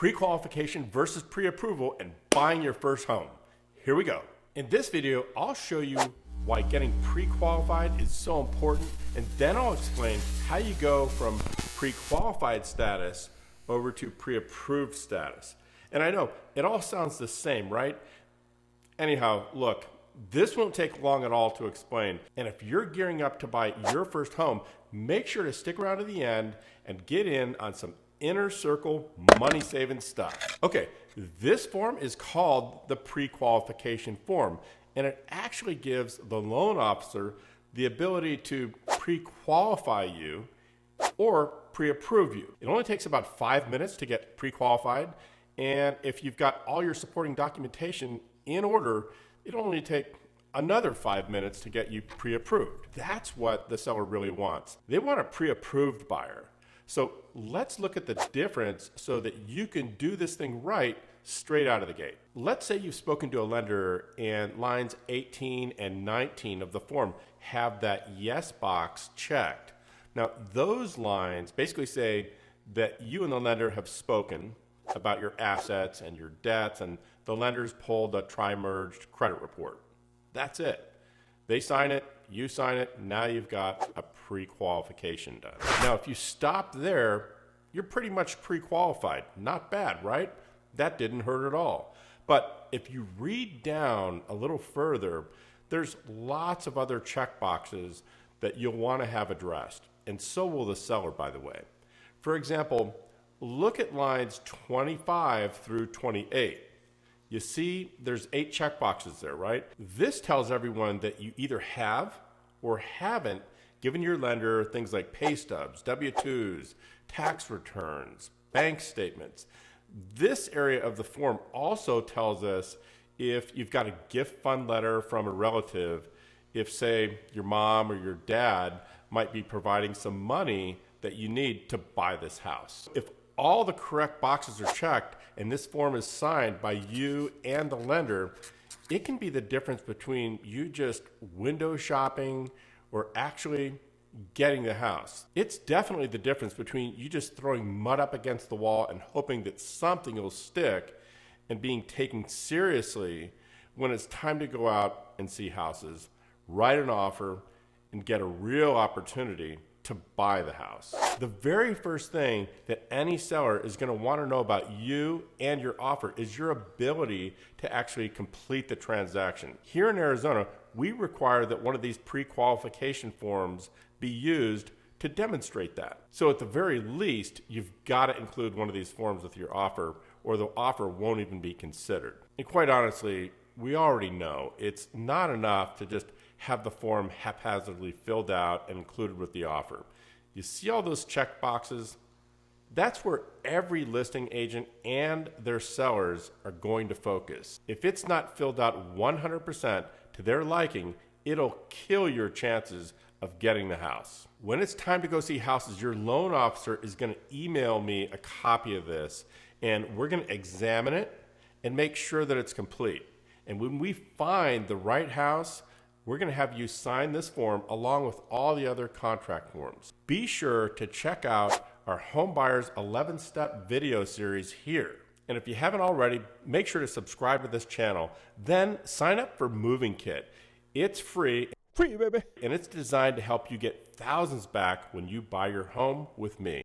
pre-qualification versus pre-approval and buying your first home. Here we go. In this video, I'll show you why getting pre-qualified is so important, and then I'll explain how you go from pre-qualified status over to pre-approved status. And I know it all sounds the same, right? Anyhow, look, this won't take long at all to explain. And if you're gearing up to buy your first home, make sure to stick around to the end and get in on some inner circle money saving stuff. Okay, this form is called the pre-qualification form, and it actually gives the loan officer the ability to pre-qualify you or pre-approve you. It only takes about 5 minutes to get pre-qualified, and if you've got all your supporting documentation in order, it'll only take another 5 minutes to get you pre-approved. That's what the seller really wants. They want a pre-approved buyer. So let's look at the difference so that you can do this thing right straight out of the gate. Let's say you've spoken to a lender and lines 18 and 19 of the form have that yes box checked. Now, those lines basically say that you and the lender have spoken about your assets and your debts, and the lender's pulled a tri-merged credit report. That's it. They sign it, you sign it, now you've got a pre-qualification done. Now, if you stop there, you're pretty much pre-qualified. Not bad, right? That didn't hurt at all. But if you read down a little further, there's lots of other check boxes that you'll want to have addressed. And so will the seller, by the way. For example, look at lines 25 through 28. You see there's 8 check boxes there, right? This tells everyone that you either have or haven't given your lender things like pay stubs, W-2s, tax returns, bank statements. This area of the form also tells us if you've got a gift fund letter from a relative, if, say, your mom or your dad might be providing some money that you need to buy this house. If all the correct boxes are checked and this form is signed by you and the lender, it can be the difference between you just window shopping or actually getting the house. It's definitely the difference between you just throwing mud up against the wall and hoping that something will stick and being taken seriously when it's time to go out and see houses, write an offer, and get a real opportunity to buy the house. The very first thing that any seller is going to want to know about you and your offer is your ability to actually complete the transaction. Here in Arizona, we require that one of these pre-qualification forms be used to demonstrate that. So at the very least, you've got to include one of these forms with your offer, or the offer won't even be considered. And quite honestly, we already know it's not enough to just have the form haphazardly filled out and included with the offer. You see all those check boxes? That's where every listing agent and their sellers are going to focus. If it's not filled out 100% to their liking, it'll kill your chances of getting the house. When it's time to go see houses, your loan officer is going to email me a copy of this, and we're going to examine it and make sure that it's complete. And when we find the right house, we're going to have you sign this form along with all the other contract forms. Be sure to check out our Home Buyers 11-Step video series here. And if you haven't already, make sure to subscribe to this channel. Then sign up for Moving Kit. It's free. Free, baby. And it's designed to help you get thousands back when you buy your home with me.